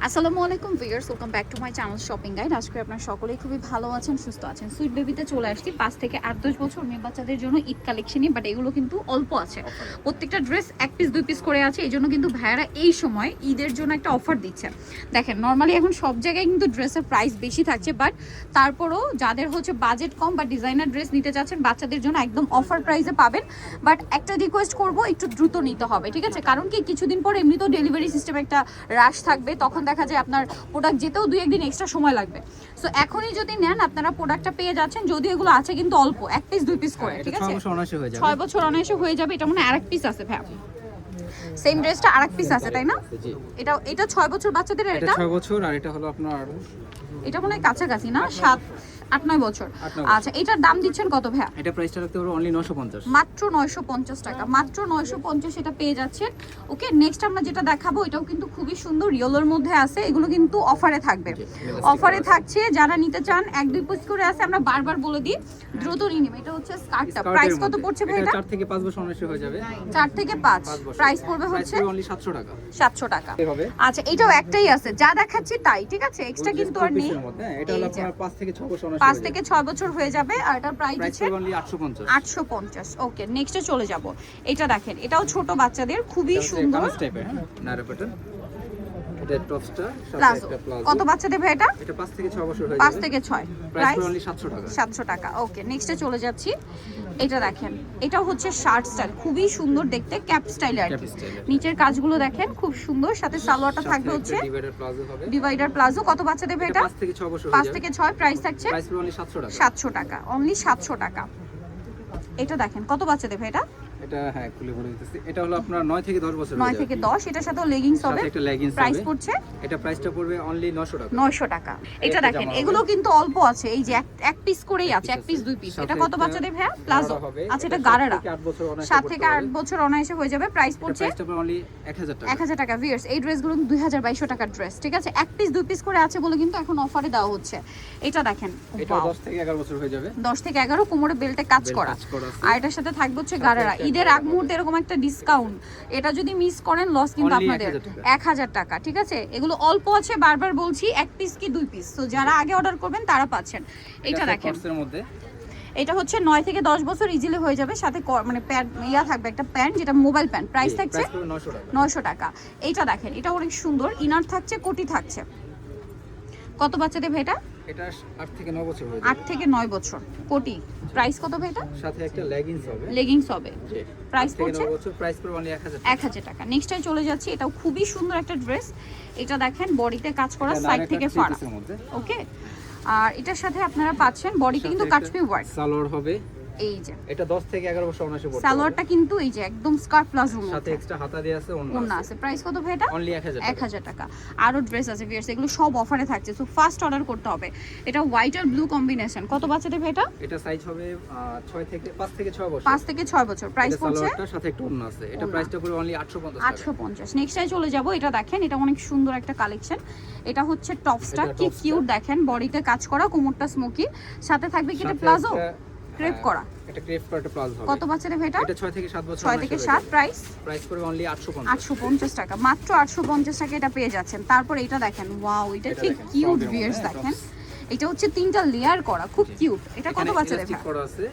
আসসালামু আলাইকুম viewers, welcome back to my channel shopping guide. আজকে আপনারা সকলেই খুবই ভালো আছেন, সুস্থ আছেন। সুইট বেবিতে চলে আসছি 5 থেকে 8-10 বছর মেয়ে বাচ্চাদের জন্য ঈদ কালেকশনই, বাট এগুলো কিন্তু অল্প আছে। প্রত্যেকটা ড্রেস 1 পিস 2 পিস করে আছে, এই জন্য কিন্তু ভাইয়ারা এই সময় ঈদের জন্য একটা অফার দিচ্ছে। দেখেন, নর্মালি এখন সব জায়গায় কিন্তু ড্রেসের প্রাইস বেশি থাকছে, বাট তারপরও যাদের হচ্ছে বাজেট কম বা ডিজাইনার ড্রেস নিতে চাচ্ছেন বাচ্চাদের জন্য একদম অফার প্রাইসে পাবেন। বাট একটা রিকোয়েস্ট করব, একটু দ্রুত নিতে হবে, ঠিক আছে? কারণ কি কিছুদিন পর এমনিতেও ডেলিভারি সিস্টেম একটা রাশ থাকবে, তখন দেখা যায় আপনার প্রোডাক্ট যেতেও 2-1 দিন এক্সট্রা সময় লাগবে। সো এখনই যদি নেন আপনারা প্রোডাক্টটা পেয়ে যাচ্ছেন, যদি এগুলো আছে কিন্তু অল্প, 1 পিস 2 পিস করে, ঠিক আছে? 6 বছর অনায়াসে হয়ে যাবে। এটা মনে হয় আরেক পিস আছে ভাই, সেম ড্রেসটা আরেক পিস আছে তাই না? এটা 6 বছর বাচ্চাদের, এটা 6 বছর, আর এটা হলো আপনার এটা মনে হয় কাছাকাছি না, 7-8-9 বছর। আচ্ছা, এটার দাম দিচ্ছেন কত ভাইয়া? এটা প্রাইসটা রাখতে পারবো অনলি 950, মাত্র 950 টাকা, মাত্র 950 এটা পেয়ে যাচ্ছেন। ওকে, নেক্সট আমরা যেটা দেখাবো এটাও কিন্তু খুবই সুন্দর, ইয়েলোর মধ্যে আছে। এগুলো কিন্তু অফারে থাকবে, অফারে থাকছে। যারা নিতে চান 1-2 পিস করে আছে, আমরা বারবার বলে দিই দ্রুত নিয়ে নেবেন। এটা হচ্ছে স্কার্টটা, প্রাইস কত পড়ছে ভাই? এটা 4 থেকে 5 বছর অনায়াসে হয়ে যাবে। 4 থেকে 5 প্রাইস পড়বে হচ্ছে অনলি 700 টাকা। 700 টাকা। আচ্ছা, এটাও একটাই আছে, যা দেখাচ্ছি তাই, ঠিক আছে? এক্সট্রা কিন্তু আর নেই। এটা হলো আপনার 5 থেকে 6 বছর, 5 থেকে 6 বছর হয়ে যাবে। আর এটার প্রাইস হচ্ছে অনলি 850। 850। ওকে, নেক্সটে চলে যাব। এটা দেখেন, এটাও ছোট বাচ্চাদের, খুবই সুন্দর টাইপের, হ্যাঁ, নারো প্যাটার্ন। এটা টপসটা সাথে প্লাজো। একটা প্লাজো। কত বাচ্চাদের ভাই এটা? এটা 5 থেকে 6 বছর হয়ে যাবে। 5 থেকে 6, প্রাইস অনলি 700 টাকা। 700 টাকা। ওকে, নেক্সটে চলে যাচ্ছি। এটা দেখেন, এটাও হচ্ছে শার্ট স্টাইল, খুবই সুন্দর দেখতে, ক্যাপ স্টাইলে আর কি। নিচের কাজগুলো দেখেন খুব সুন্দর, সাথে সালোয়ারটা থাকবে হচ্ছে ডিভাইডার প্লাজো হবে। Divider palazzo. কত বাচ্চাদের ভাই এটা? 5 থেকে 6 বছর হয়ে 5 যাবে। থেকে 6, প্রাইস থাকছে প্রাইস অনলি 700 টাকা। 700 টাকা, অনলি 700 টাকা। এটা দেখেন, কত বাচ্চাদের ভাই এটা? এটা হ্যাঁ, খুলে বলে দিতেছি। এটা হলো আপনার 9 থেকে 10 বছর, 9 থেকে 10। এটার সাথে লেগিংস হবে, সাথে একটা লেগিংস প্রাইস হবে। পড়ছে এটা প্রাইসটা পড়বে অনলি 900 টাকা। 900 টাকা। এটা দেখেন, এগুলো কিন্তু অল্প আছে, এই যে এক পিস করেই আছে, 1 পিস 2 পিস। এটা কত বাচ্চাদের ভাইয়া? প্লাজো। আচ্ছা, এটা গারারা 7 থেকে 8 বছর অনায়াসে হয়ে যাবে। প্রাইস পড়ছে অনলি 1000 টাকা। 1000 টাকা। ভিউয়ার্স, এই ড্রেসগুলো 2200 টাকার ড্রেস, ঠিক আছে? 1 পিস 2 পিস করে আছে বলে কিন্তু এখন অফারে দেওয়া হচ্ছে। এটা দেখেন, এটা 10 থেকে 11 বছর হয়ে যাবে। 10 থেকে 11, কোমরে বেল্টে কাজ করা। আর এটার সাথে থাকবে হচ্ছে গারারা। ঈদের আগ মুহূর্তে এরকম একটা ডিসকাউন্ট, এটা যদি মিস করেন লস কিন্তু আপনাদের। 1000 টাকা, ঠিক আছে? এগুলো অল্প আছে, বারবার বলছি, 1 পিস কি 2 পিস। তো যারা আগে অর্ডার করবেন তারা পাচ্ছেন। এটা দেখেন, এটা হচ্ছে 9 থেকে 10 বছর ইজিলি হয়ে যাবে। সাথে মানে প্যান্ট ইয়া থাকবে, একটা প্যান্ট যেটা মোবাইল প্যান্ট, প্রাইস থাকছে 900 টাকা। এইটা দেখেন, এটা অনেক সুন্দর, ইনার থাকছে, কোটি থাকছে। কত বাচ্চাদের ভাই এটা? এটা 8 থেকে 9 বছর হয়ে যাবে। 8 থেকে 9 বছর, কোটি। প্রাইস কত ভাই এটা? সাথে একটা লেগিংস হবে। লেগিংস হবে, প্রাইস পড়ছে 9 বছর, প্রাইস পড়বে অনলি 1000 টাকা। নেক্সটে চলে যাচ্ছি, এটাও খুবই সুন্দর একটা ড্রেস। এটা দেখেন, বডিতে কাজ করা, সাইড থেকে ফাড়া। ওকে, আর এটার সাথে আপনারা পাচ্ছেন বডিতে কিন্তু কাটপি ওয়ার্ক, সালোয়ার হবে। এই যে এটা 10 থেকে 11 বছর অনায়াসে পড়বে। সালোয়ারটা কিন্তু এই যে একদম স্কার্ট প্লাজো মধ্যে, সাথে এক্সট্রা হাতা দিয়ে আছে, ওন্না আছে। প্রাইস কত ভাই এটা? অনলি 1000 টাকা। আরো ড্রেস আছে ভিউয়ার্স, এগুলো সব অফারে থাকছে, সো ফার্স্ট অর্ডার করতে হবে। এটা হোয়াইট আর ব্লু কম্বিনেশন। কত বাচ্চাদের ভাই এটা? এটা সাইজ হবে 5 থেকে 6 বছর। 5 থেকে 6 বছর। প্রাইস পড়ছে, সালোয়ারটার সাথে একটা ওন্না আছে। এটা প্রাইসটা পড়বে অনলি 850 টাকা। 850। নেক্সটে চলে যাব। এটা দেখেন, এটা অনেক সুন্দর একটা কালেকশন। এটা হচ্ছে টপসটা, কি কিউট দেখেন, বডিতে কাজ করা, কোমরটা স্মোকি, সাথে থাকবে কি এটা প্লাজো ক্রেপ করা। এটা ক্রেপ করা, একটা প্লাজো হবে। কত বাচ্চাদের ভাই এটা? এটা 6 থেকে 7 বছর। 6 থেকে 7, প্রাইস পড়বে অনলি 850। 850 টাকা, মাত্র 850 টাকা এটা পেয়ে যাচ্ছেন। তারপর এটা দেখেন, ওয়াও, এটা কি কিউট ভিউয়ার্স দেখেন। এটা হচ্ছে 3টা লেয়ার করা, খুব কিউট। এটা কত বাচ্চাদের ভাই? করা আছে,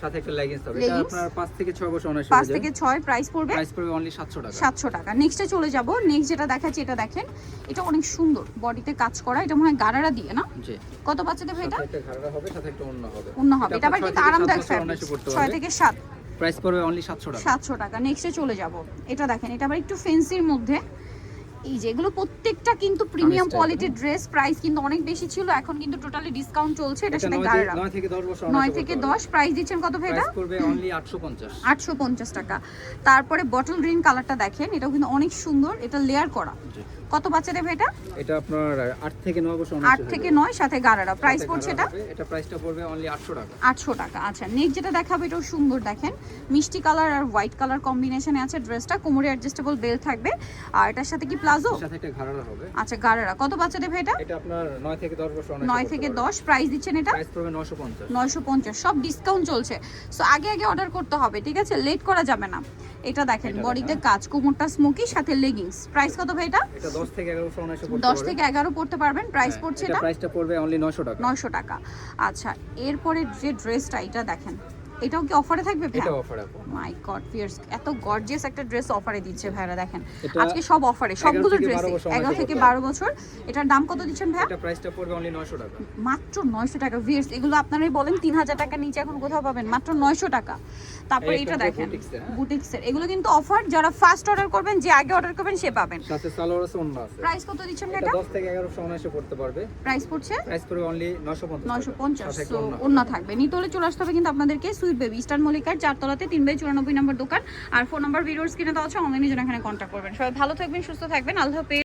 সাথে একটা লেগিংস হবে। এটা আপনার 5 থেকে 6 বছর অনায়াসে 5 থেকে 6, প্রাইস পড়বে অনলি 700 টাকা। 700 টাকা। নেক্সটে চলে যাব। নেক্সট যেটা দেখাচ্ছি, এটা দেখেন, এটা অনেক সুন্দর, বডিতে কাজ করা। এটা মনে হয় গারারা দিয়ে না? জি। কত বাচ্চাদের ভাই এটা? সাথে একটা ঘাড়া হবে, সাথে একটা ওন্না হবে। ওন্না হবে। এটা আবার কিন্তু আরামদায়ক ফ্যাব্রিক। 6 থেকে 7, প্রাইস পড়বে অনলি 700 টাকা। 700 টাকা। নেক্সটে চলে যাব। এটা দেখেন, এটা আবার একটু ফ্যান্সির মধ্যে। এই যেগুলো প্রত্যেকটা কিন্তু প্রিমিয়াম কোয়ালিটির ড্রেস, প্রাইস কিন্তু অনেক বেশি ছিল, এখন কিন্তু টোটালি ডিসকাউন্ট চলছে। এটার সাথে গারারা 9 থেকে 10 বছর। 9 থেকে 10, প্রাইস দিচ্ছেন কত ভাই এটা? প্রাইস পড়বে অনলি 850। 850 টাকা। তারপরে বটল গ্রিন কালারটা দেখেন, এটাও কিন্তু অনেক সুন্দর, এটা লেয়ার করা। কত বাচ্চাদের ভাই এটা? এটা আপনার 8 থেকে 9 বছর। 8 থেকে 9, সাথে গারারা। প্রাইস পড়ছে এটা? এটা প্রাইসটা পড়বে অনলি 800 টাকা। 800 টাকা। আচ্ছা, নেক্সট যেটা দেখাবো, এটাও সুন্দর দেখেন, মিষ্টি কালার আর হোয়াইট কালার কম্বিনেশনে আছে ড্রেসটা। কোমরে অ্যাডজাস্টেবল বেল্ট থাকবে, আর এটার সাথে কি প্লাজো? সাথে একটা ঘাড়া হবে। আচ্ছা, গারারা। কত বাচ্চাদের ভাই এটা? এটা আপনার 9 থেকে 10 বছর। 9 থেকে 10, প্রাইস দিচ্ছেন এটা? প্রাইস পড়বে 950। 950, সব ডিসকাউন্ট চলছে। সো আগে অর্ডার করতে হবে, ঠিক আছে? লেট করা যাবে না। এটা দেখেন বডিতে কাজ, কোমরটা স্মোকি, সাথে লেগিংস। প্রাইস কত ভাই এটা? এটা 10 থেকে 11 ফ্রনাইশে পড়তে 10 থেকে 11 পড়তে পারবেন। প্রাইস পড়ছে এটা প্রাইসটা পড়বে অনলি 900 টাকা। 900 টাকা। আচ্ছা, এরপরে যে ড্রেসটা এটা দেখেন, এটাও কি অফারে থাকবে ভাই? এটা অফার আপু। মাই গড ফিয়ার্স, এত গর্জিয়াস একটা ড্রেস অফারে দিচ্ছে ভাইরা। দেখেন এটা আজকে সব অফারে, সবগুলো 11 থেকে ড্রেস 12 বছর 11 থেকে পড়তে 12 বছর। এটার দাম কত দিচ্ছেন ভাইয়া? এটা প্রাইসটা পড়বে অনলি 900 টাকা। মাত্র 900 টাকা। ভিয়ার্স, এগুলো আপনারাই বলেন 3000 টাকা নিচে এখন কোথাও পাবেন, মাত্র 900 টাকা। তারপরে এটা দেখেন বুটিক্সের, এগুলো কিন্তু অফার, যারা ফার্স্ট অর্ডার করবেন, যে আগে অর্ডার করবেন সে পাবেন। সাথে সালোয়ার আছে, ওন্না আছে। প্রাইস কত দিচ্ছেন এটা এটা? 10 থেকে 11 ফ্রনাইশে পড়তে পারবে। প্রাইস পড়ছে প্রাইস পড়বে অনলি 950 টাকা। 950। সাথে সো ওন্না। ওন্না থাকবে। নিতে হলে চলে আসতে হবে কিন্তু আপনাদেরকে সুইট বেবি, ইস্টার্ন মল্লিকার 4 তলাতে 3/94 নম্বর দোকান। আর ফোন নাম্বার ভিডিওর স্ক্রিনে দেওয়া আছে, অনলাইনে জন্য এখানে কন্ট্যাক্ট করবেন। সবাই ভালো থাকবেন, সুস্থ থাকবেন, আল্লাহ হাফেজ।